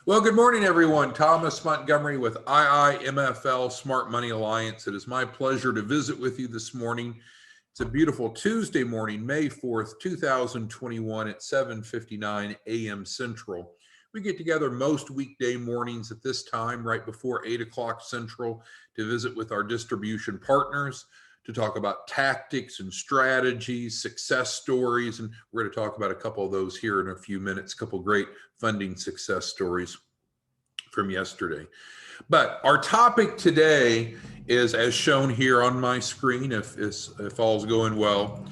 Well, good morning, everyone. Thomas Montgomery with IIMFL Smart Money Alliance. It is my pleasure to visit with you this morning. It's a beautiful Tuesday morning, May 4th, 2021 at 7:59 a.m. Central. We get together most weekday mornings at this time, right before 8 o'clock Central, to visit with our distribution partners, to talk about tactics and strategies, success stories, and we're going to talk about a couple of those here in a few minutes, a couple of great funding success stories from yesterday. But our topic today is, as shown here on my screen, if all's going well,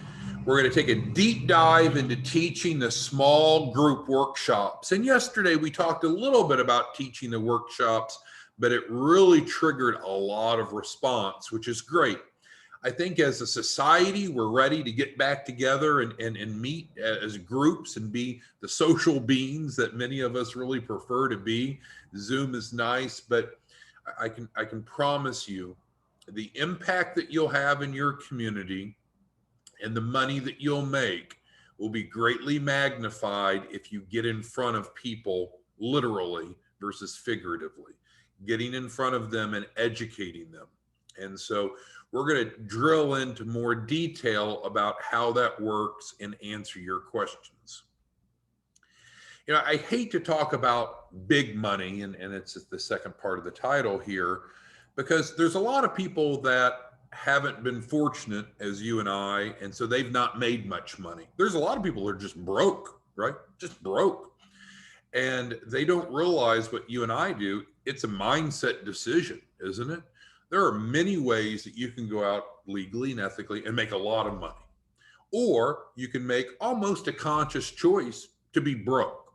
we're going to take a deep dive into teaching the small group workshops. And yesterday we talked a little bit about teaching the workshops, but it really triggered a lot of response, which is great. I think as a society, we're ready to get back together and meet as groups and be the social beings that many of us really prefer to be. Zoom is nice, but I can promise you the impact that you'll have in your community and the money that you'll make will be greatly magnified if you get in front of people literally versus figuratively, getting in front of them and educating them. And so we're going to drill into more detail about how that works and answer your questions. You know, I hate to talk about big money, and it's the second part of the title here, because there's a lot of people that haven't been fortunate as you and I, and so they've not made much money. There's a lot of people that are just broke, right? Just broke. And they don't realize what you and I do. It's a mindset decision, isn't it? There are many ways that you can go out legally and ethically and make a lot of money. Or you can make almost a conscious choice to be broke.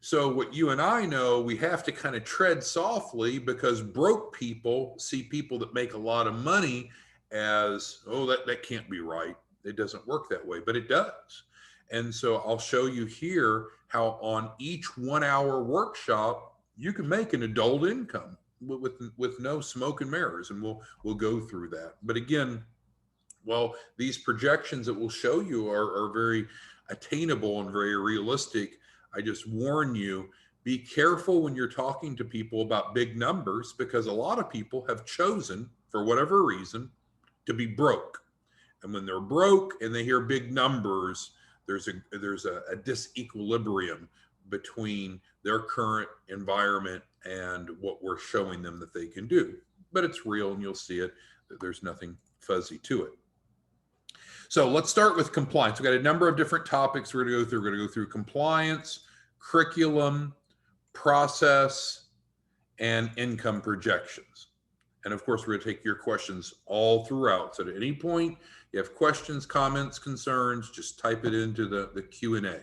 So what you and I know, we have to kind of tread softly because broke people see people that make a lot of money as, oh, that can't be right. It doesn't work that way, but it does. And so I'll show you here how on each 1 hour workshop, you can make an adult income with no smoke and mirrors, and we'll go through that. But again, while these projections that we'll show you are very attainable and very realistic, I just warn you, be careful when you're talking to people about big numbers, because a lot of people have chosen, for whatever reason, to be broke. And when they're broke and they hear big numbers, there's a disequilibrium between their current environment and what we're showing them that they can do. But it's real, and you'll see it, that there's nothing fuzzy to it. So let's start with compliance. We've got a number of different topics we're going to go through. We're going to go through compliance, curriculum, process, and income projections. And of course, we're going to take your questions all throughout. So at any point you have questions, comments, concerns, just type it into the Q&A.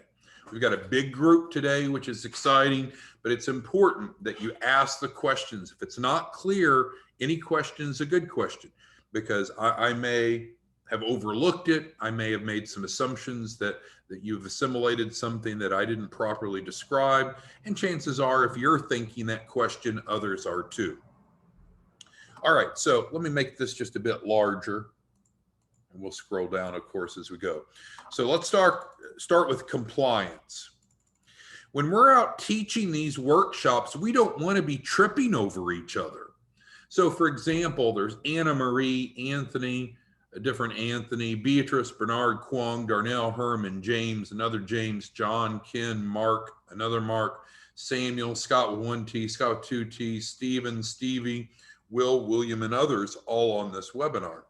We've got a big group today, which is exciting, but it's important that you ask the questions. If it's not clear, any question is a good question, because I may have overlooked it. I may have made some assumptions that you've assimilated something that I didn't properly describe. And chances are, if you're thinking that question, others are too. All right, so let me make this just a bit larger, and we'll scroll down, of course, as we go. So let's start with compliance. When we're out teaching these workshops, we don't want to be tripping over each other. So for example, there's Anna Marie, Anthony, a different Anthony, Beatrice, Bernard, Kwong, Darnell, Herman, James, another James, John, Ken, Mark, another Mark, Samuel, Scott with 1 T, Scott with 2 T, Stephen, Stevie, Will, William, and others all on this webinar.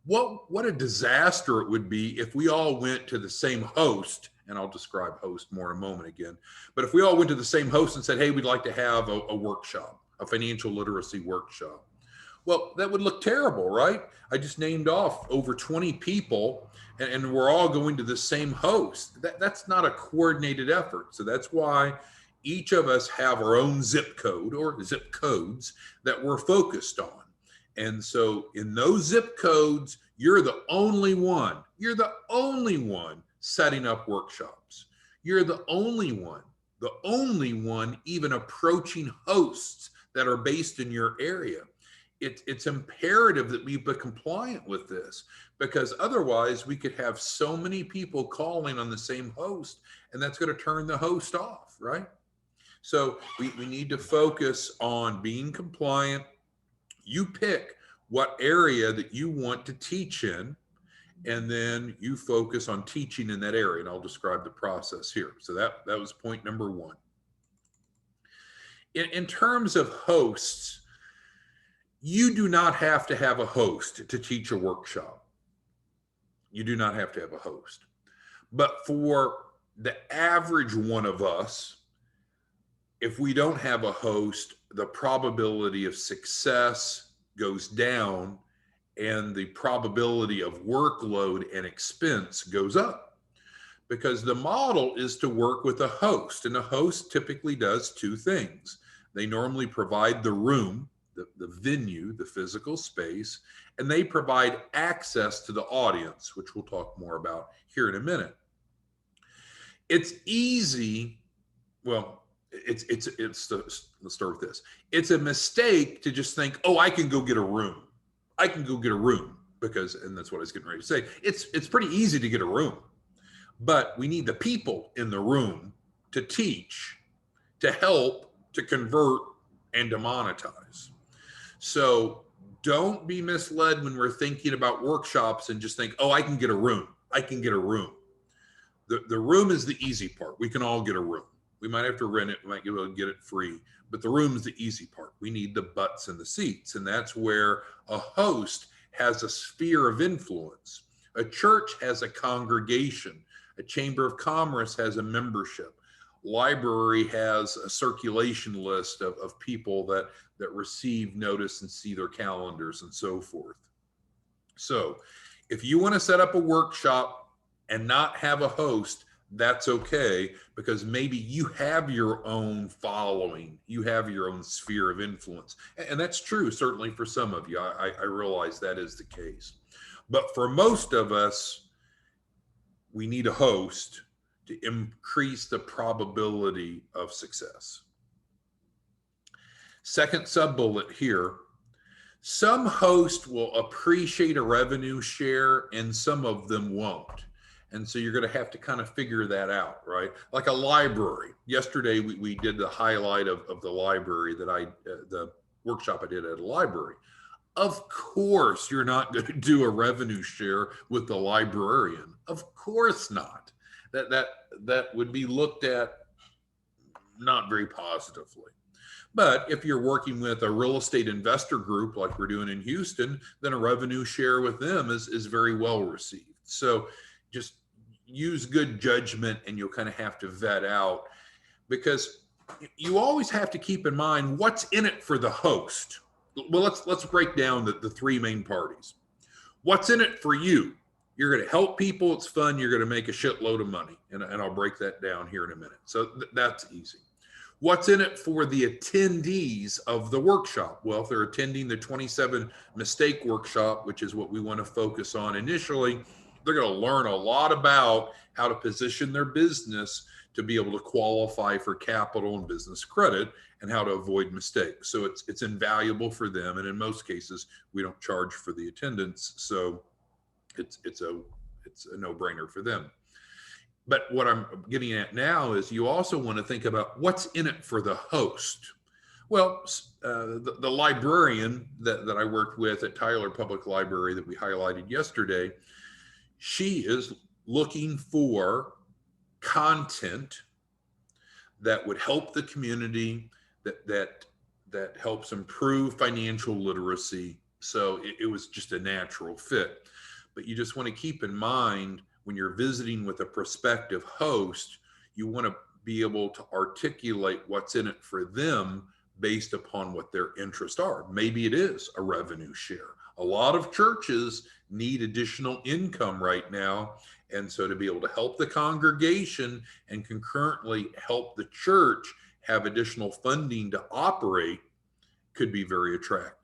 What a disaster it would be if we all went to the same host, and I'll describe host more in a moment again, but if we all went to the same host and said, hey, we'd like to have a workshop, a financial literacy workshop. Well, that would look terrible, right? I just named off over 20 people, and we're all going to the same host. That's not a coordinated effort. So that's why each of us have our own zip code or zip codes that we're focused on. And so in those zip codes, you're the only one. You're the only one setting up workshops. You're the only one even approaching hosts that are based in your area. It's imperative that we be compliant with this, because otherwise we could have so many people calling on the same host, and that's going to turn the host off, right? So we need to focus on being compliant. You pick what area that you want to teach in, and then you focus on teaching in that area. And I'll describe the process here. So that was point number one. In terms of hosts, you do not have to have a host to teach a workshop. You do not have to have a host. But for the average one of us, if we don't have a host, the probability of success goes down and the probability of workload and expense goes up, because the model is to work with a host, and a host typically does two things. They normally provide the room, the venue, the physical space, and they provide access to the audience, which we'll talk more about here in a minute. It's easy, well, let's start with this. It's a mistake to just think, oh, I can go get a room. I can go get a room because, and that's what I was getting ready to say. It's pretty easy to get a room, but we need the people in the room to teach, to help, to convert, and to monetize. So don't be misled when we're thinking about workshops and just think, oh, I can get a room. I can get a room. The room is the easy part. We can all get a room. We might have to rent it. We might be able to get it free, but the room is the easy part. We need the butts in the seats. And that's where a host has a sphere of influence. A church has a congregation. A chamber of commerce has a membership. Library has a circulation list of people that receive notice and see their calendars and so forth. So if you want to set up a workshop and not have a host, that's okay, because maybe you have your own following, you have your own sphere of influence. And that's true, certainly for some of you. I realize that is the case. But for most of us, we need a host to increase the probability of success. Second sub-bullet here, some hosts will appreciate a revenue share and some of them won't. And so you're going to have to kind of figure that out, right? Like a library. Yesterday, we did the highlight of the library the workshop I did at a library. Of course, you're not going to do a revenue share with the librarian. Of course not. That would be looked at not very positively. But if you're working with a real estate investor group like we're doing in Houston, then a revenue share with them is very well received. So just use good judgment, and you'll kind of have to vet out, because you always have to keep in mind what's in it for the host. Well, let's break down the three main parties. What's in it for you? You're going to help people. It's fun. You're going to make a shitload of money. And I'll break that down here in a minute. So that's easy. What's in it for the attendees of the workshop? Well, if they're attending the 27 mistake workshop, which is what we want to focus on initially, they're going to learn a lot about how to position their business to be able to qualify for capital and business credit, and how to avoid mistakes. So it's invaluable for them. And in most cases, we don't charge for the attendance. So it's a no-brainer for them. But what I'm getting at now is you also want to think about what's in it for the host. Well, the librarian that I worked with at Tyler Public Library that we highlighted yesterday, she is looking for content that would help the community, that helps improve financial literacy. So it was just a natural fit. But you just want to keep in mind, when you're visiting with a prospective host, you want to be able to articulate what's in it for them based upon what their interests are. Maybe it is a revenue share. A lot of churches need additional income right now. And so to be able to help the congregation and concurrently help the church have additional funding to operate could be very attractive.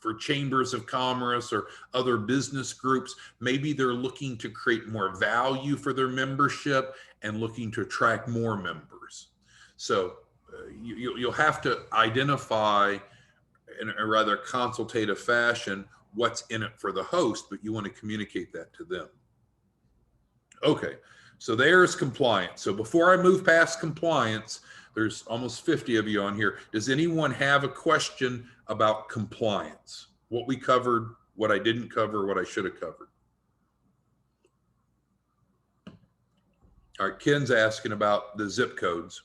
For chambers of commerce or other business groups, maybe they're looking to create more value for their membership and looking to attract more members. So you'll have to identify in a rather consultative fashion what's in it for the host, but you want to communicate that to them. Okay, so there's compliance. So before I move past compliance, There's almost 50 of you on here. Does anyone have a question about compliance? What we covered, what I didn't cover, what I should have covered? All right, Ken's asking about the zip codes.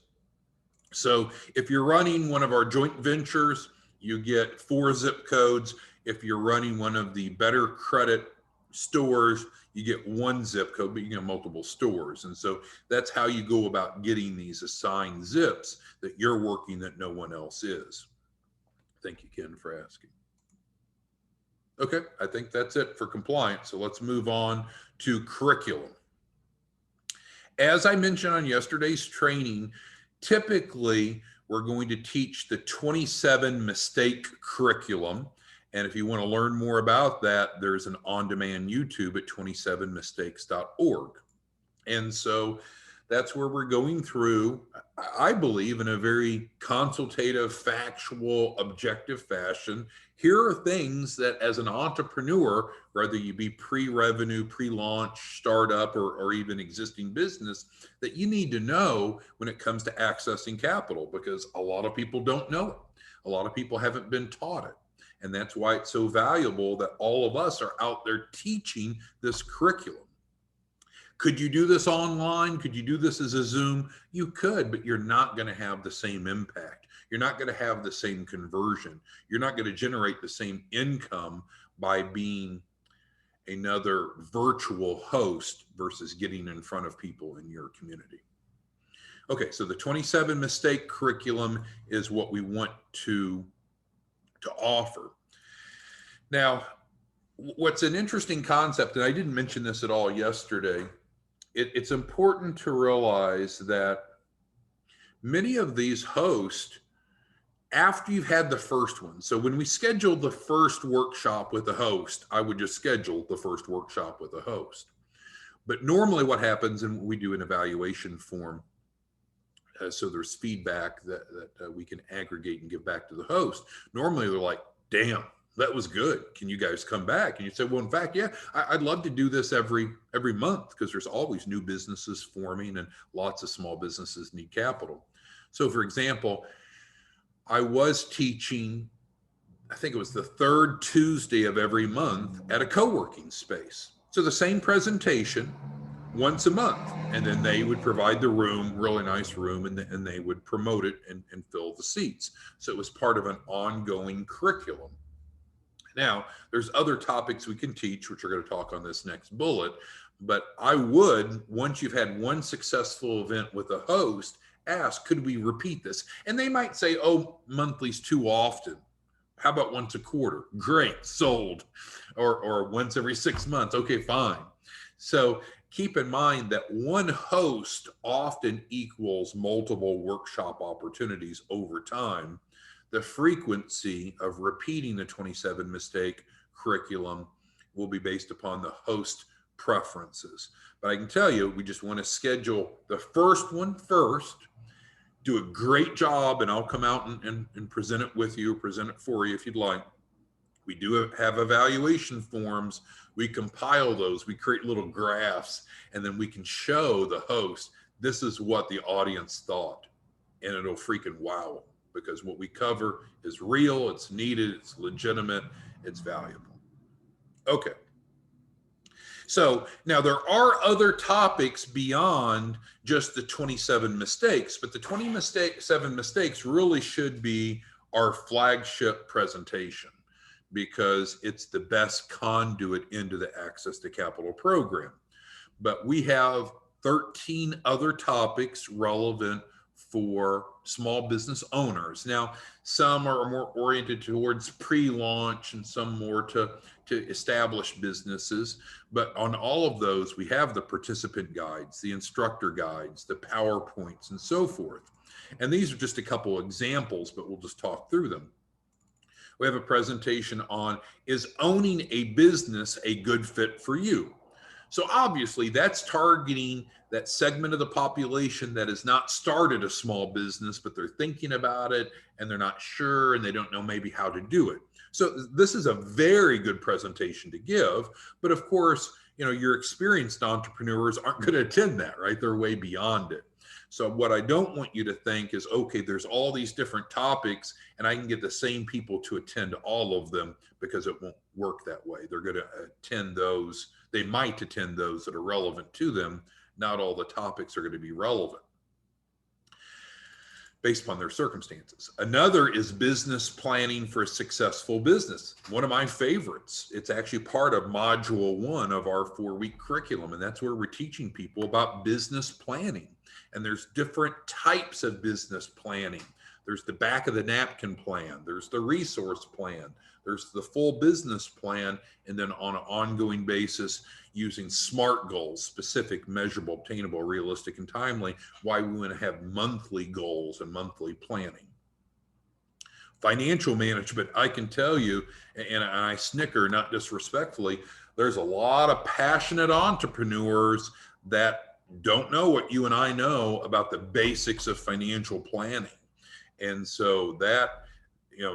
So if you're running one of our joint ventures, you get 4 zip codes. If you're running one of the Better Credit stores, you get 1 zip code, but you get multiple stores. And so that's how you go about getting these assigned zips that you're working that no one else is. Thank you, Ken, for asking. Okay, I think that's it for compliance. So let's move on to curriculum. As I mentioned on yesterday's training, typically we're going to teach the 27 mistake curriculum. And if you want to learn more about that, there's an on-demand YouTube at 27mistakes.org. And so that's where we're going through, I believe, in a very consultative, factual, objective fashion. Here are things that as an entrepreneur, whether you be pre-revenue, pre-launch, startup, or even existing business, that you need to know when it comes to accessing capital, because a lot of people don't know it. A lot of people haven't been taught it. And that's why it's so valuable that all of us are out there teaching this curriculum. Could you do this online? Could you do this as a Zoom? You could, but you're not going to have the same impact. You're not going to have the same conversion. You're not going to generate the same income by being another virtual host versus getting in front of people in your community. Okay, so the 27 mistake curriculum is what we want to offer. Now, what's an interesting concept, and I didn't mention this at all yesterday, it's important to realize that many of these hosts, after you've had the first one, so when we scheduled the first workshop with a host, I would just schedule the first workshop with a host. But normally what happens, and we do an evaluation form, so there's feedback that we can aggregate and give back to the host. Normally they're like, damn, that was good. Can you guys come back? And you say, well, in fact, yeah, I'd love to do this every month, because there's always new businesses forming and lots of small businesses need capital. So for example, I was teaching, I think it was the 3rd Tuesday of every month at a co-working space. So the same presentation once a month, and then they would provide the room, really nice room, and they would promote it and fill the seats. So it was part of an ongoing curriculum. Now, there's other topics we can teach, which we're going to talk on this next bullet, but I would, once you've had one successful event with a host, ask, could we repeat this? And they might say, oh, monthly's too often. How about once a quarter? Great, sold. Or once every 6 months. Okay, fine. So keep in mind that one host often equals multiple workshop opportunities over time. The frequency of repeating the 27 mistake curriculum will be based upon the host preferences. But I can tell you, we just want to schedule the first one first, do a great job, and I'll come out and present it with you, present it for you if you'd like. We do have evaluation forms. We compile those, we create little graphs, and then we can show the host, this is what the audience thought, and it'll freaking wow them, because what we cover is real, it's needed, it's legitimate, it's valuable. Okay. So now there are other topics beyond just the 27 mistakes, but the 27 mistakes really should be our flagship presentation, because it's the best conduit into the Access to Capital program. But we have 13 other topics relevant for small business owners. Now, some are more oriented towards pre-launch and some more to establish businesses. But on all of those, we have the participant guides, the instructor guides, the PowerPoints, and so forth. And these are just a couple examples, but we'll just talk through them. We have a presentation on, is owning a business a good fit for you? So obviously that's targeting that segment of the population that has not started a small business, but they're thinking about it and they're not sure and they don't know maybe how to do it. So this is a very good presentation to give, but of course, you know, your experienced entrepreneurs aren't going to attend that, right? They're way beyond it. So what I don't want you to think is, okay, there's all these different topics and I can get the same people to attend all of them, because it won't work that way. They're going to attend those. They might attend those that are relevant to them. Not all the topics are going to be relevant based upon their circumstances. Another is business planning for a successful business. One of my favorites. It's actually part of module 1 of our 4-week curriculum. And that's where we're teaching people about business planning. And there's different types of business planning. There's the back of the napkin plan. There's the resource plan. There's the full business plan. And then on an ongoing basis, using SMART goals, specific, measurable, obtainable, realistic, and timely, why we want to have monthly goals and monthly planning. Financial management, I can tell you, and I snicker, not disrespectfully, there's a lot of passionate entrepreneurs that don't know what you and I know about the basics of financial planning. And so that,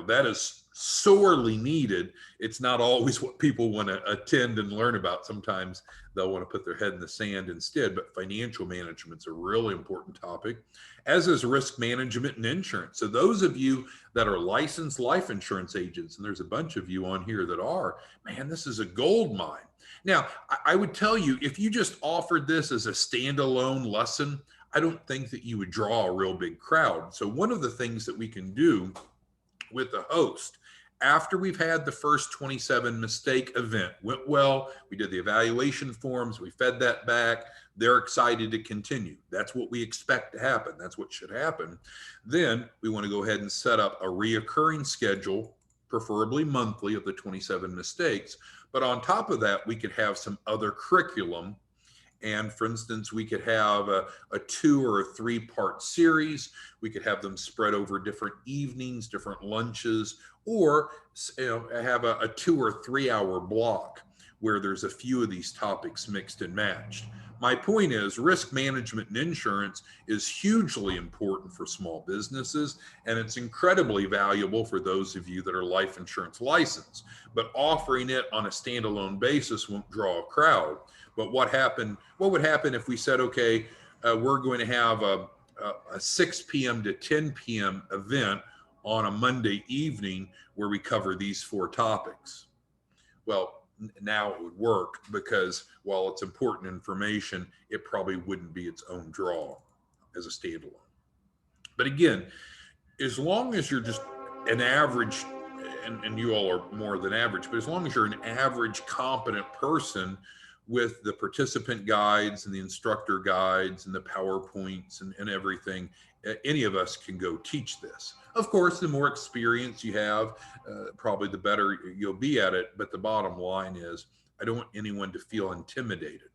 that is sorely needed. It's not always what people want to attend and learn about. Sometimes they'll want to put their head in the sand instead, but financial management's a really important topic, as is risk management and insurance. So those of you that are licensed life insurance agents, and there's a bunch of you on here that are, man, this is a gold mine. Now, I would tell you, if you just offered this as a standalone lesson, I don't think that you would draw a real big crowd. So one of the things that we can do with the host, after we've had the first 27 mistake event, went well, we did the evaluation forms, we fed that back, they're excited to continue. That's what we expect to happen. That's what should happen. Then we want to go ahead and set up a reoccurring schedule, preferably monthly, of the 27 mistakes. But on top of that, we could have some other curriculum. And for instance, we could have a 2 or a 3-part series. We could have them spread over different evenings, different lunches, or have a 2 or 3 hour block where there's a few of these topics mixed and matched. My point is, risk management and insurance is hugely important for small businesses, and it's incredibly valuable for those of you that are life insurance licensed. But offering it on a standalone basis won't draw a crowd. But what would happen if we said, okay, we're going to have a 6 p.m. to 10 p.m. event on a Monday evening where we cover these 4 topics? Well, now it would work, because while it's important information, it probably wouldn't be its own draw as a standalone. But again, as long as you're just an average, and you all are more than average, but as long as you're an average competent person with the participant guides and the instructor guides and the PowerPoints and everything, any of us can go teach this. Of course, the more experience you have, probably the better you'll be at it. But the bottom line is, I don't want anyone to feel intimidated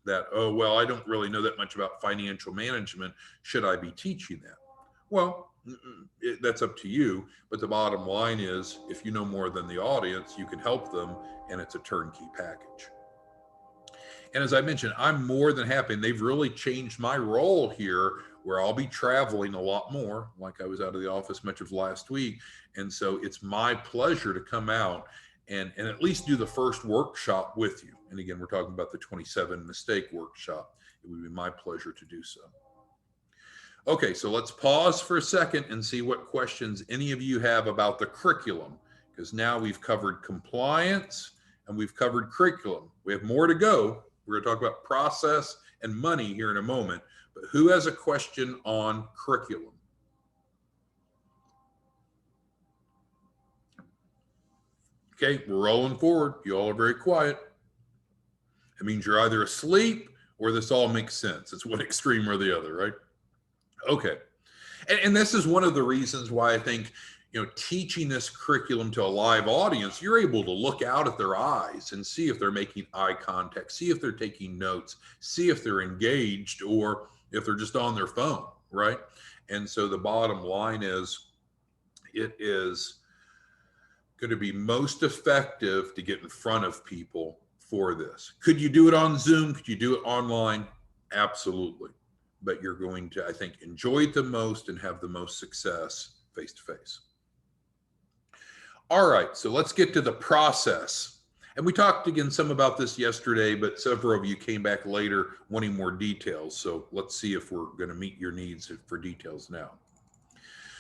that, oh, well, I don't really know that much about financial management. Should I be teaching that? Well, that's up to you. But the bottom line is, if you know more than the audience, you can help them, and it's a turnkey package. And as I mentioned, I'm more than happy, and they've really changed my role here, where I'll be traveling a lot more, like I was out of the office much of last week. And so it's my pleasure to come out and at least do the first workshop with you. And again, we're talking about the 27 mistake workshop. It would be my pleasure to do so. Okay, so let's pause for a second and see what questions any of you have about the curriculum, because now we've covered compliance and we've covered curriculum. We have more to go. We're going to talk about process and money here in a moment. But who has a question on curriculum? Okay, we're rolling forward. You all are very quiet. It means you're either asleep or this all makes sense. It's one extreme or the other, right? Okay. And this is one of the reasons why I think, teaching this curriculum to a live audience, you're able to look out at their eyes and see if they're making eye contact, see if they're taking notes, see if they're engaged, or if they're just on their phone, right? And so the bottom line is, it is going to be most effective to get in front of people for this. Could you do it on Zoom? Could you do it online? Absolutely. But you're going to, I think, enjoy it the most and have the most success face to face. All right, so let's get to the process. And we talked again some about this yesterday, but several of you came back later wanting more details. So let's see if we're going to meet your needs for details now.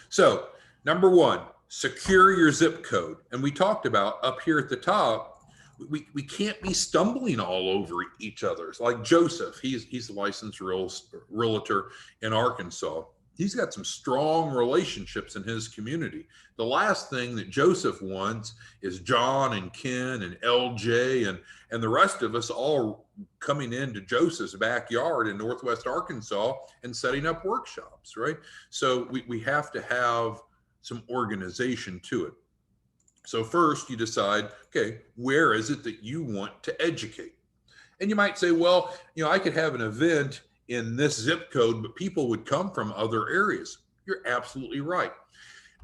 So number one, secure your zip code. And we talked about up here at the top, we can't be stumbling all over each other. Like Joseph, he's a licensed realtor in Arkansas. He's got some strong relationships in his community. The last thing that Joseph wants is John and Ken and LJ and the rest of us all coming into Joseph's backyard in Northwest Arkansas and setting up workshops, right? So we have to have some organization to it. So first you decide, okay, where is it that you want to educate? And you might say, well, I could have an event in this zip code, but people would come from other areas. You're absolutely right.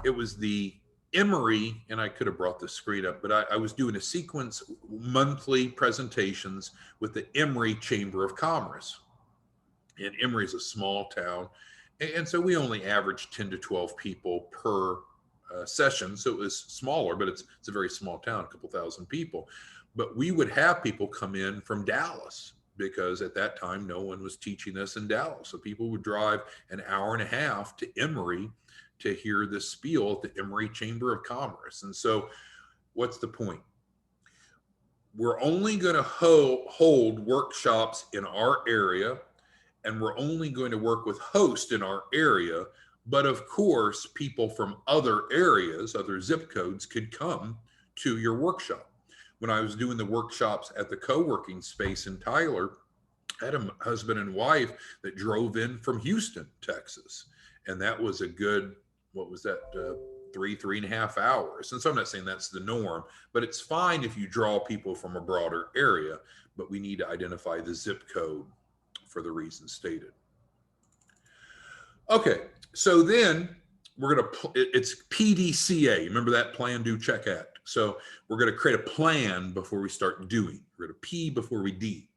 It was the Emory, and I could have brought the screen up, but I was doing a sequence monthly presentations with the Emory Chamber of Commerce. And Emory is a small town. And so we only averaged 10 to 12 people per session. So it was smaller, but it's a very small town, a couple thousand people. But we would have people come in from Dallas, because at that time, no one was teaching us in Dallas. So people would drive an hour and a half to Emory to hear this spiel at the Emory Chamber of Commerce. And so what's the point? We're only going to hold workshops in our area, and we're only going to work with hosts in our area. But of course, people from other areas, other zip codes could come to your workshop. When I was doing the workshops at the co-working space in Tyler, I had a husband and wife that drove in from Houston, Texas. And that was a good, what was that, 3.5 hours. And so I'm not saying that's the norm, but it's fine if you draw people from a broader area, but we need to identify the zip code for the reasons stated. Okay, so then we're going to, it's PDCA. Remember that Plan, Do, Check, Act. So we're going to create a plan before we start doing. We're going to P before we D.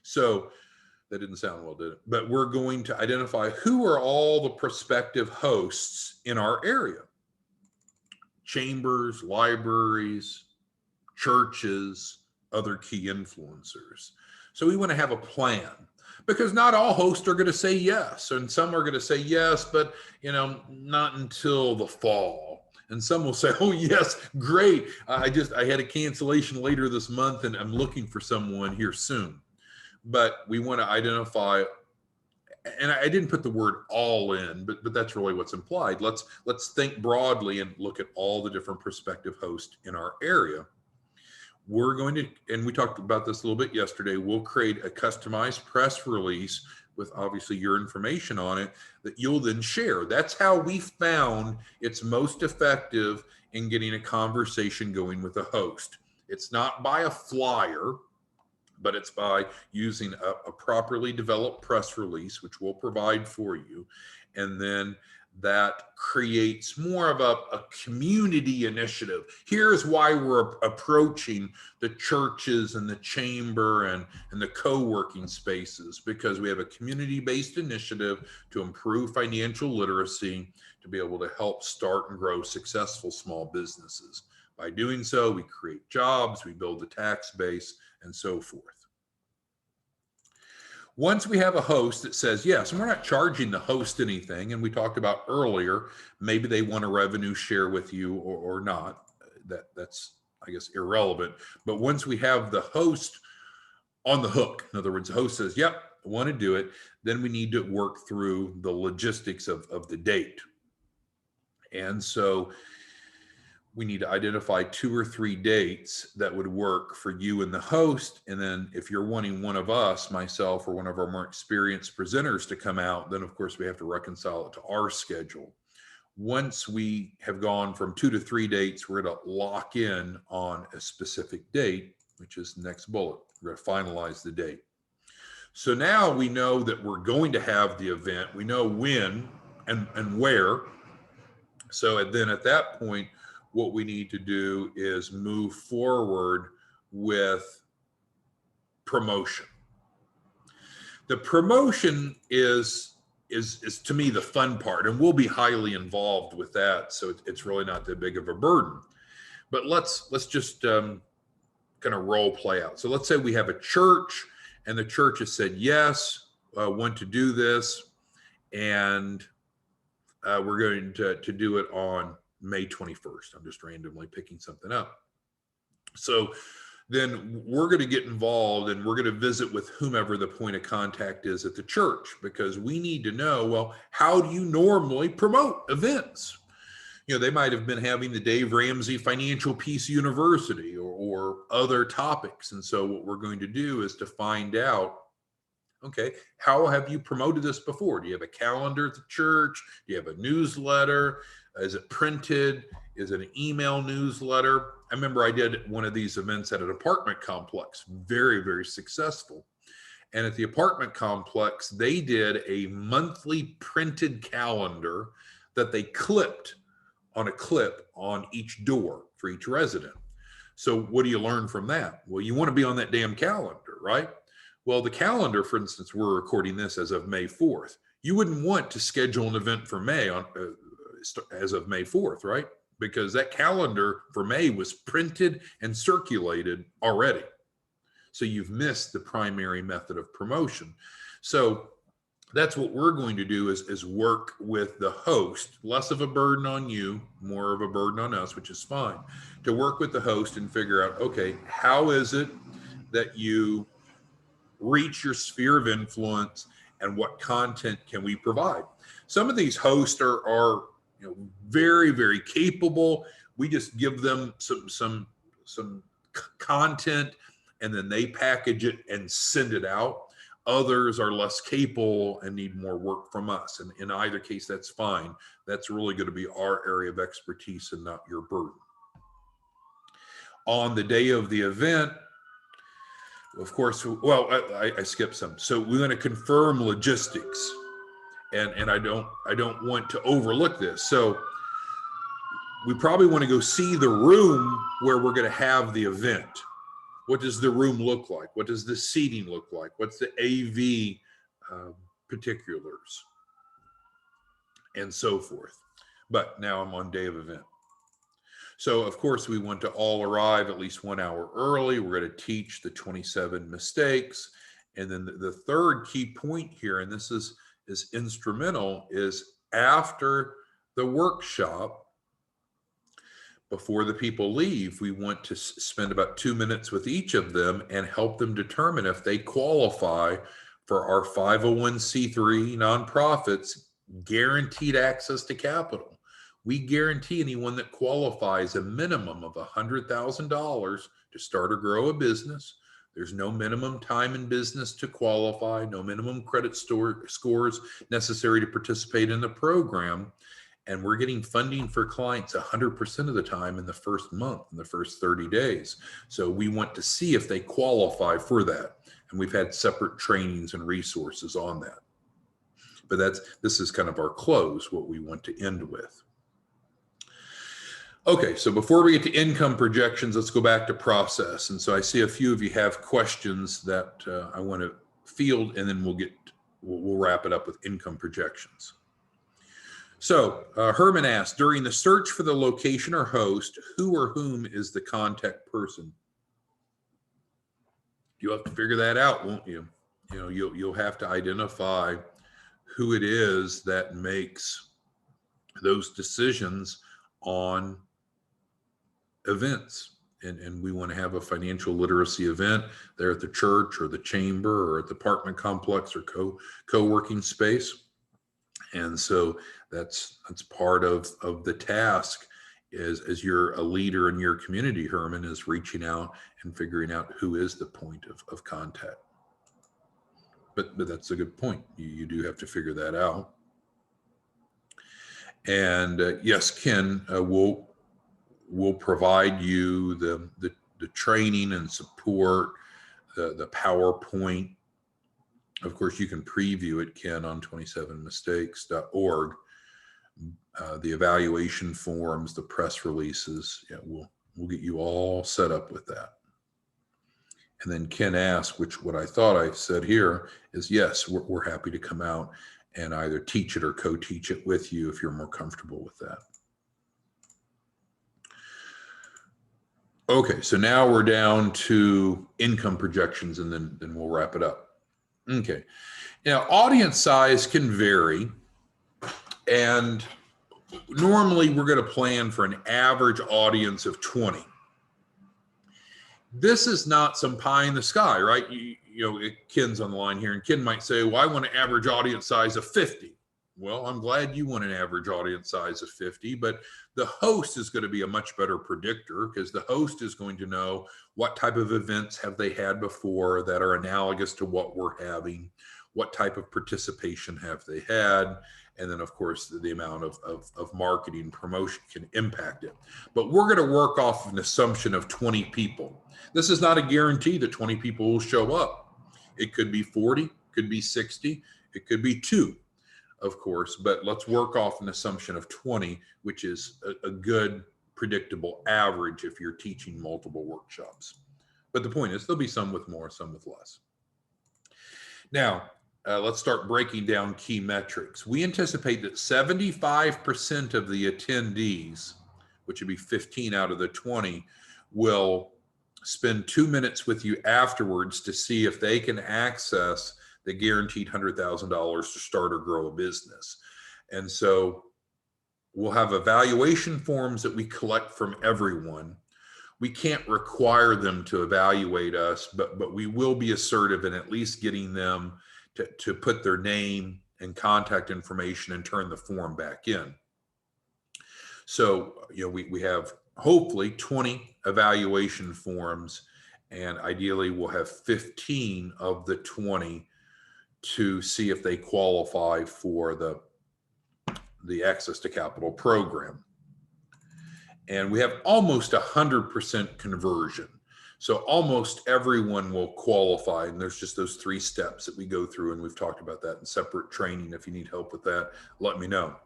So that didn't sound well, did it? But we're going to identify who are all the prospective hosts in our area. Chambers, libraries, churches, other key influencers. So we want to have a plan, because not all hosts are going to say yes. And some are going to say yes, but not until the fall. And some will say, oh, yes, great. I had a cancellation later this month and I'm looking for someone here soon. But we want to identify, and I didn't put the word all in, but that's really what's implied. Let's think broadly and look at all the different prospective hosts in our area. We're going to, and we talked about this a little bit yesterday, we'll create a customized press release with obviously your information on it that you'll then share. That's how we found it's most effective in getting a conversation going with a host. It's not by a flyer, but it's by using a properly developed press release, which we'll provide for you. And then that creates more of a community initiative. Here's why we're approaching the churches and the chamber and the co-working spaces, because we have a community-based initiative to improve financial literacy, to be able to help start and grow successful small businesses. By doing so, we create jobs, we build the tax base, and so forth. Once we have a host that says yes, and we're not charging the host anything, and we talked about earlier, maybe they want a revenue share with you or not. That's, I guess, irrelevant. But once we have the host on the hook, in other words, the host says, yep, I want to do it, then we need to work through the logistics of the date. And so we need to identify 2 or 3 dates that would work for you and the host. And then if you're wanting one of us, myself, or one of our more experienced presenters to come out, then of course we have to reconcile it to our schedule. Once we have gone from 2 to 3 dates, we're going to lock in on a specific date, which is the next bullet. We're going to finalize the date. So now we know that we're going to have the event. We know when and where. So then at that point, what we need to do is move forward with promotion. The promotion is to me the fun part, and we'll be highly involved with that, so it's really not that big of a burden. But let's just kind going to role play out. So let's say we have a church and the church has said, yes, want to do this. And we're going to do it on May 21st. I'm just randomly picking something up. So then we're going to get involved and we're going to visit with whomever the point of contact is at the church, because we need to know, well, how do you normally promote events? You know, they might have been having the Dave Ramsey Financial Peace University or other topics. And so what we're going to do is to find out, okay, how have you promoted this before? Do you have a calendar at the church? Do you have a newsletter? Is it printed? Is it an email newsletter? I remember I did one of these events at an apartment complex, very, very successful. And at the apartment complex, they did a monthly printed calendar that they clipped on a clip on each door for each resident. So what do you learn from that? Well, you want to be on that damn calendar, right? Well, the calendar, for instance, we're recording this as of May 4th. You wouldn't want to schedule an event for May on as of May 4th, right? Because that calendar for May was printed and circulated already. So you've missed the primary method of promotion. So that's what we're going to do is work with the host, less of a burden on you, more of a burden on us, which is fine, to work with the host and figure out, okay, how is it that you reach your sphere of influence and what content can we provide? Some of these hosts are very, very capable. We just give them some content and then they package it and send it out. Others are less capable and need more work from us. And in either case, that's fine. That's really going to be our area of expertise and not your burden. On the day of the event, of course, well, I skipped some. So we're going to confirm logistics. And I don't want to overlook this. So we probably want to go see the room where we're going to have the event. What does the room look like? What does the seating look like? What's the AV particulars? And so forth. But now I'm on day of event. So of course we want to all arrive at least 1 hour early. We're going to teach the 27 mistakes. And then the third key point here, and this is instrumental, is after the workshop, before the people leave, we want to spend about 2 minutes with each of them and help them determine if they qualify for our 501c3 nonprofits guaranteed access to capital. We guarantee anyone that qualifies a minimum of $100,000 to start or grow a business. There's no minimum time in business to qualify, no minimum credit scores necessary to participate in the program. And we're getting funding for clients 100% of the time in the first month, in the first 30 days. So we want to see if they qualify for that. And we've had separate trainings and resources on that. But this is kind of our close, what we want to end with. Okay, so before we get to income projections, let's go back to process. And so I see a few of you have questions that I want to field, and then we'll wrap it up with income projections. So Herman asked, during the search for the location or host, who or whom is the contact person? You'll have to figure that out, won't you? You'll have to identify who it is that makes those decisions on events. And we want to have a financial literacy event there at the church or the chamber or at the apartment complex or co-working space. And so that's part of the task as you're a leader in your community, Herman, is reaching out and figuring out who is the point of contact. But that's a good point. You do have to figure that out. And yes, Ken, we'll provide you the training and support, the PowerPoint. Of course, you can preview it, Ken, on 27mistakes.org. The evaluation forms, the press releases. Yeah, we'll get you all set up with that. And then Ken asked, what I thought I said here is, yes, we're happy to come out and either teach it or co-teach it with you if you're more comfortable with that. Okay, so now we're down to income projections, and then we'll wrap it up. Okay. Now, audience size can vary, and normally we're going to plan for an average audience of 20. This is not some pie in the sky, right? Ken's on the line here, and Ken might say, well, I want an average audience size of 50. Well, I'm glad you want an average audience size of 50, but the host is going to be a much better predictor, because the host is going to know what type of events have they had before that are analogous to what we're having, what type of participation have they had, and then, of course, the amount of marketing promotion can impact it. But we're going to work off of an assumption of 20 people. This is not a guarantee that 20 people will show up. It could be 40, could be 60, it could be 2, of course, but let's work off an assumption of 20, which is a good predictable average if you're teaching multiple workshops. But the point is, there'll be some with more, some with less. Now, let's start breaking down key metrics. We anticipate that 75% of the attendees, which would be 15 out of the 20, will spend 2 minutes with you afterwards to see if they can access the guaranteed $100,000 to start or grow a business. And so we'll have evaluation forms that we collect from everyone. We can't require them to evaluate us, but we will be assertive in at least getting them to put their name and contact information and turn the form back in. So, we have hopefully 20 evaluation forms, and ideally we'll have 15 of the 20 to see if they qualify for the Access to Capital program. And we have almost 100% conversion. So almost everyone will qualify, and there's just those 3 steps that we go through, and we've talked about that in separate training. If you need help with that, let me know.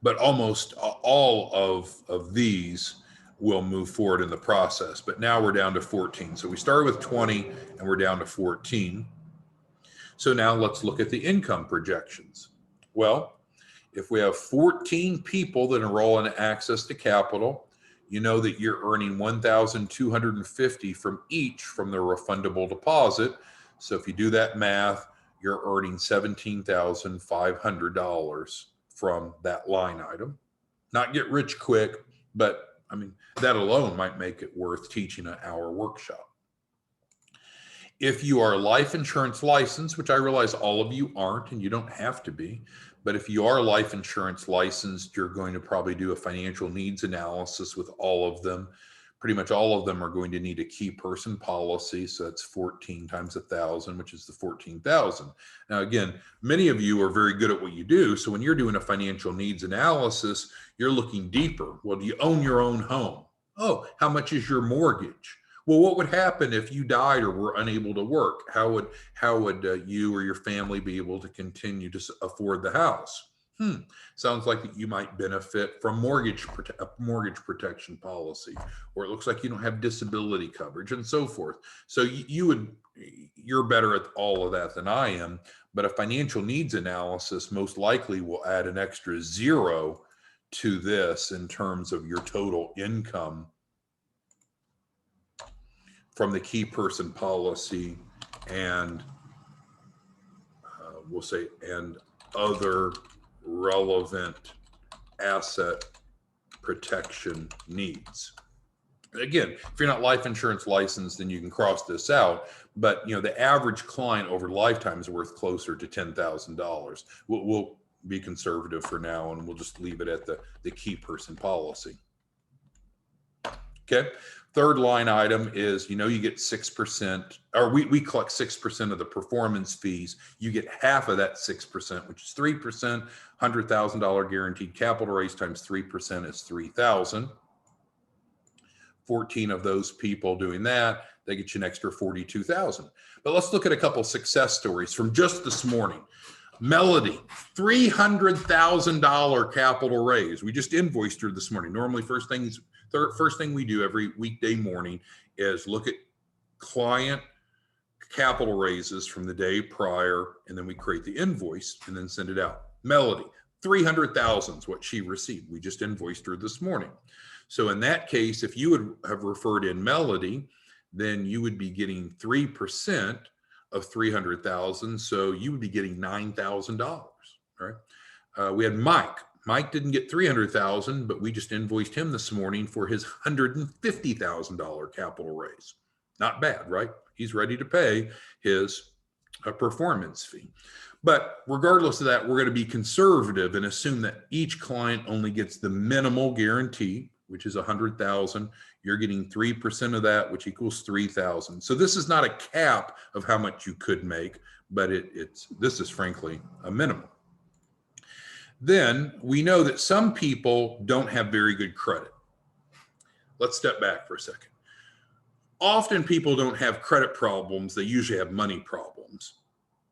But almost all of these will move forward in the process. But now we're down to 14. So we started with 20 and we're down to 14. So now let's look at the income projections. Well, if we have 14 people that enroll in Access to Capital, you know that you're earning $1,250 from each from the refundable deposit. So if you do that math, you're earning $17,500 from that line item. Not get rich quick, but I mean, that alone might make it worth teaching an hour workshop. If you are life insurance licensed, which I realize all of you aren't, and you don't have to be, but if you are life insurance licensed, you're going to probably do a financial needs analysis with all of them. Pretty much all of them are going to need a key person policy. So that's 14 times 1,000, which is the 14,000. Now, again, many of you are very good at what you do. So when you're doing a financial needs analysis, you're looking deeper. Well, do you own your own home? Oh, how much is your mortgage? Well, what would happen if you died or were unable to work? How would you or your family be able to continue to afford the house? Sounds like that you might benefit from mortgage protection policy, or it looks like you don't have disability coverage, and so forth. So you're better at all of that than I am. But a financial needs analysis most likely will add an extra 0 to this in terms of your total income from the key person policy and we'll say and other relevant asset protection needs. Again, if you're not life insurance licensed, then you can cross this out. But the average client over lifetime is worth closer to $10,000. We'll be conservative for now, and we'll just leave it at the key person policy. Okay. Third line item is, you get 6%, or we collect 6% of the performance fees. You get half of that 6%, which is 3%, $100,000 guaranteed capital raise times 3% is 3,000. 14 of those people doing that, they get you an extra 42,000. But let's look at a couple success stories from just this morning. Melody, $300,000 capital raise. We just invoiced her this morning. Normally, first thing we do every weekday morning is look at client capital raises from the day prior, and then we create the invoice and then send it out. Melody, $300,000 is what she received. We just invoiced her this morning. So in that case, if you would have referred in Melody, then you would be getting 3% of 300,000. So you would be getting $9,000, right? We had Mike. Mike didn't get 300,000, but we just invoiced him this morning for his $150,000 capital raise. Not bad, right? He's ready to pay his performance fee. But regardless of that, we're going to be conservative and assume that each client only gets the minimal guarantee, which is 100,000. You're getting 3% of that, which equals 3,000. So this is not a cap of how much you could make, but this is frankly a minimum. Then we know that some people don't have very good credit. Let's step back for a second. Often people don't have credit problems, they usually have money problems.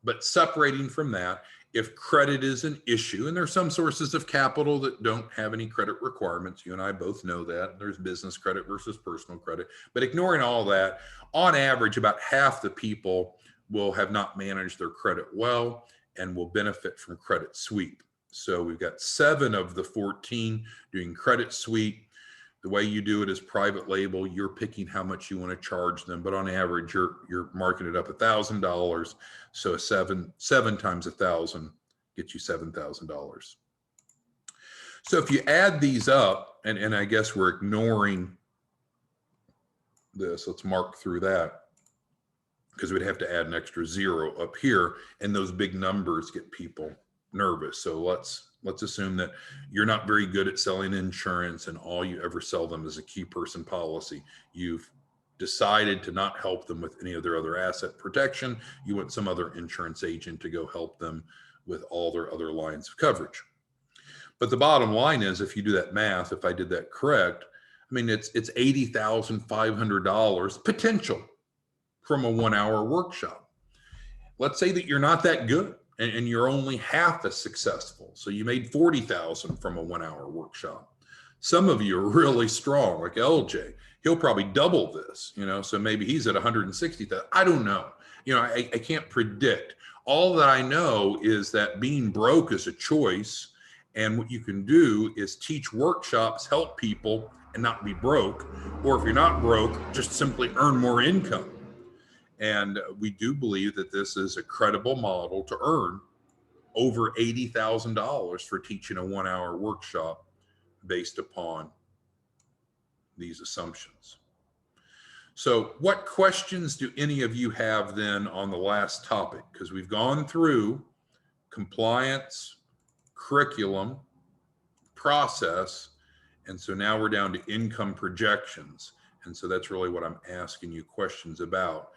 But separating from that, if credit is an issue, and there's some sources of capital that don't have any credit requirements, you and I both know that. There's business credit versus personal credit. But ignoring all that, on average, about half the people will have not managed their credit well and will benefit from credit sweep. So we've got 7 of the 14 doing credit sweep. The way you do it is private label. You're picking how much you want to charge them, but on average, you're marking it up $1,000. So seven times 1,000 gets you $7,000. So if you add these up, and I guess we're ignoring this, let's mark through that because we'd have to add an extra 0 up here, and those big numbers get people nervous. So let's assume that you're not very good at selling insurance and all you ever sell them is a key person policy. You've decided to not help them with any of their other asset protection. You want some other insurance agent to go help them with all their other lines of coverage. But the bottom line is, if you do that math, if I did that correct, I mean, it's $80,500 potential from a 1-hour workshop. Let's say that you're not that good and you're only half as successful. So you made 40,000 from a 1-hour workshop. Some of you are really strong, like LJ. He'll probably double this, so maybe he's at 160,000. I don't know. I can't predict. All that I know is that being broke is a choice. And what you can do is teach workshops, help people and not be broke. Or if you're not broke, just simply earn more income. And we do believe that this is a credible model to earn over $80,000 for teaching a 1-hour workshop based upon these assumptions. So what questions do any of you have then on the last topic? Because we've gone through compliance, curriculum, process, and so now we're down to income projections. And so that's really what I'm asking you questions about.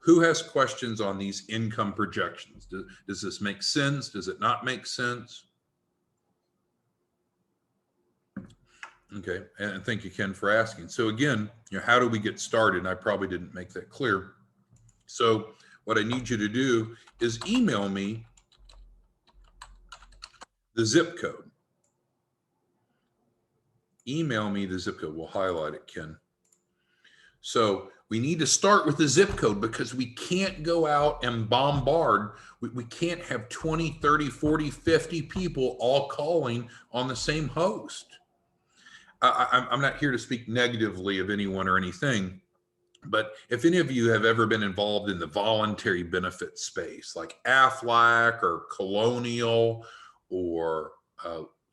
Who has questions on these income projections? Does this make sense? Does it not make sense? Okay, and thank you, Ken, for asking. So again, how do we get started? And I probably didn't make that clear. So what I need you to do is email me the zip code. Email me the zip code. We'll highlight it, Ken. So we need to start with the zip code because we can't go out and bombard. We can't have 20, 30, 40, 50 people all calling on the same host. I'm not here to speak negatively of anyone or anything, but if any of you have ever been involved in the voluntary benefit space, like Aflac or Colonial or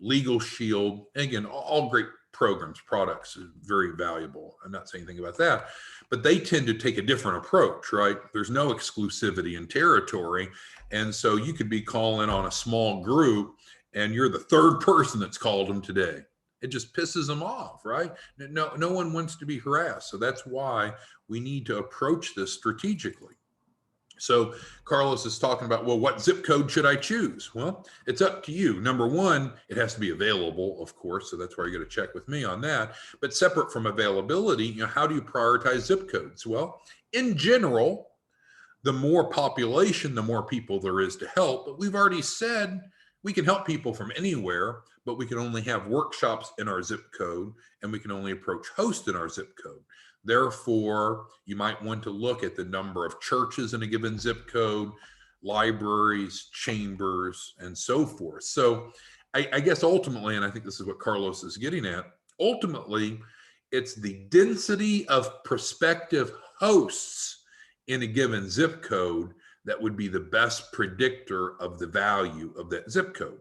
Legal Shield, again, all great programs, products, very valuable. I'm not saying anything about that, but they tend to take a different approach, right? There's no exclusivity in territory. And so you could be calling on a small group and you're the third person that's called them today. It just pisses them off, right? No one wants to be harassed. So that's why we need to approach this strategically. So Carlos is talking about, well, what zip code should I choose? Well, it's up to you. Number one, it has to be available, of course. So that's where you're going to check with me on that. But separate from availability, how do you prioritize zip codes? Well, in general, the more population, the more people there is to help. But we've already said we can help people from anywhere, but we can only have workshops in our zip code and we can only approach hosts in our zip code. Therefore, you might want to look at the number of churches in a given zip code, libraries, chambers, and so forth. So I guess ultimately, and I think this is what Carlos is getting at, Ultimately, it's the density of prospective hosts in a given zip code that would be the best predictor of the value of that zip code.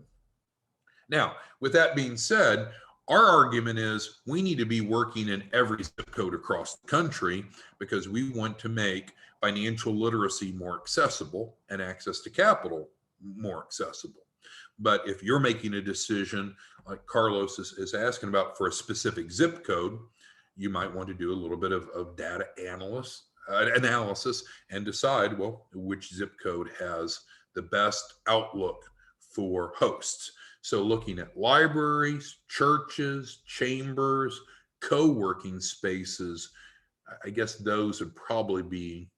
Now, with that being said, our argument is we need to be working in every zip code across the country because we want to make financial literacy more accessible and access to capital more accessible. But if you're making a decision like Carlos is asking about for a specific zip code, you might want to do a little bit of data analysis and decide, well, which zip code has the best outlook for hosts. So looking at libraries, churches, chambers, co-working spaces, I guess those would probably be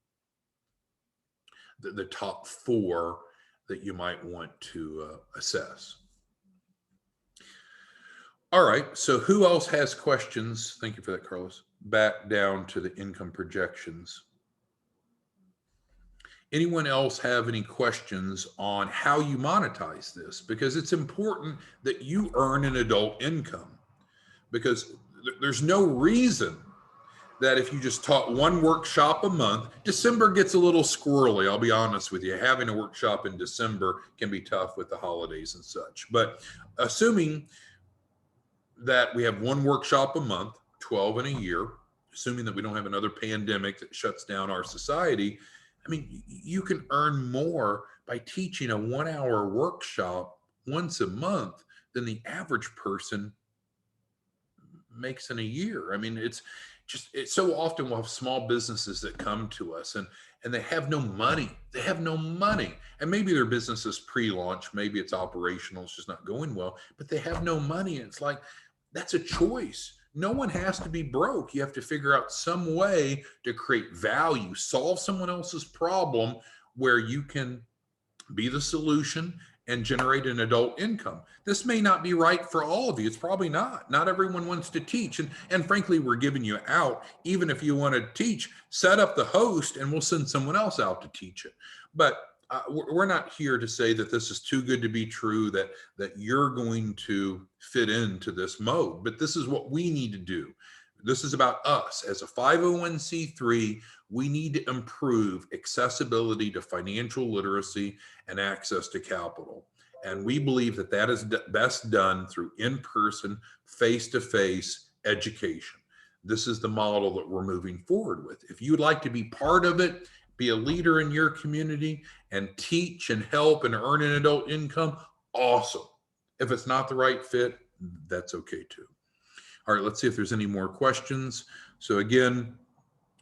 the top 4 that you might want to assess. All right, so who else has questions? Thank you for that, Carlos. Back down to the income projections. Anyone else have any questions on how you monetize this? Because it's important that you earn an adult income, because there's no reason that if you just taught one workshop a month, December gets a little squirrely, I'll be honest with you. Having a workshop in December can be tough with the holidays and such. But assuming that we have one workshop a month, 12 in a year, assuming that we don't have another pandemic that shuts down our society, I mean, you can earn more by teaching a 1-hour workshop once a month than the average person makes in a year. I mean, it's so often we'll have small businesses that come to us and they have no money. They have no money. And maybe their business is pre-launch, maybe it's operational, it's just not going well, but they have no money. And it's like, that's a choice. No one has to be broke. You have to figure out some way to create value, solve someone else's problem where you can be the solution and generate an adult income. This may not be right for all of you. It's probably not. Not everyone wants to teach. And frankly, we're giving you out. Even if you want to teach, set up the host and we'll send someone else out to teach it. But we're not here to say that this is too good to be true, that you're going to fit into this mode. But this is what we need to do. This is about us. As a 501c3, we need to improve accessibility to financial literacy and access to capital. And we believe that that is best done through in-person, face-to-face education. This is the model that we're moving forward with. If you'd like to be part of it, be a leader in your community and teach and help and earn an adult income, awesome. If it's not the right fit, that's okay too. All right, let's see if there's any more questions. So again,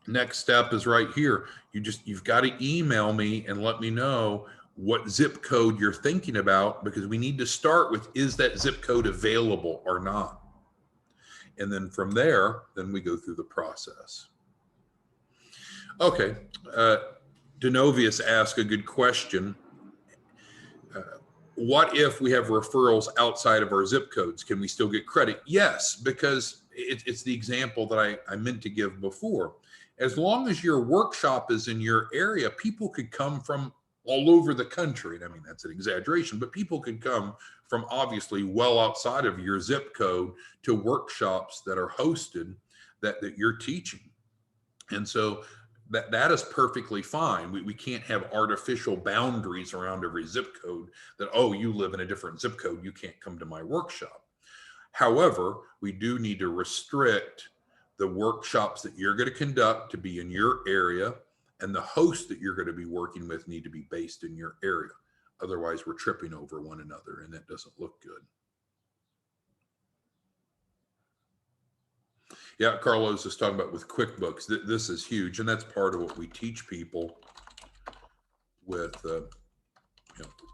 next step is right here. You've got to email me and let me know what zip code you're thinking about, because we need to start with, is that zip code available or not? And then from there, then we go through the process. Okay, Denovius asked a good question. What if we have referrals outside of our zip codes? Can we still get credit? Yes, because it's the example that I meant to give before. As long as your workshop is in your area, people could come from all over the country. And I mean, that's an exaggeration, but people could come from obviously well outside of your zip code to workshops that are hosted that you're teaching. And so that is perfectly fine. We can't have artificial boundaries around every zip code that, oh, you live in a different zip code, you can't come to my workshop. However, we do need to restrict the workshops that you're going to conduct to be in your area, and the hosts that you're going to be working with need to be based in your area. Otherwise, we're tripping over one another, and that doesn't look good. Yeah, Carlos is talking about with QuickBooks. This is huge, and that's part of what we teach people with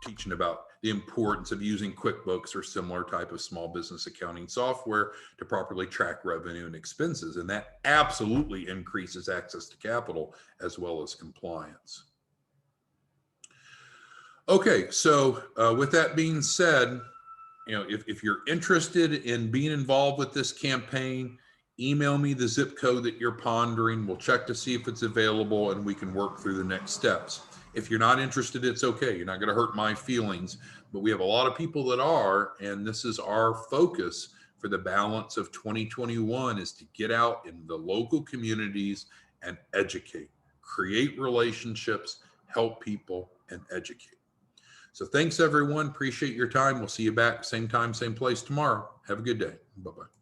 teaching about the importance of using QuickBooks or similar type of small business accounting software to properly track revenue and expenses. And that absolutely increases access to capital as well as compliance. Okay, so with that being said, if you're interested in being involved with this campaign, email me the zip code that you're pondering. We'll check to see if it's available and we can work through the next steps. If you're not interested, it's okay. You're not going to hurt my feelings, but we have a lot of people that are, and this is our focus for the balance of 2021 is to get out in the local communities and educate, create relationships, help people, and educate. So thanks, everyone. Appreciate your time. We'll see you back same time, same place tomorrow. Have a good day. Bye-bye.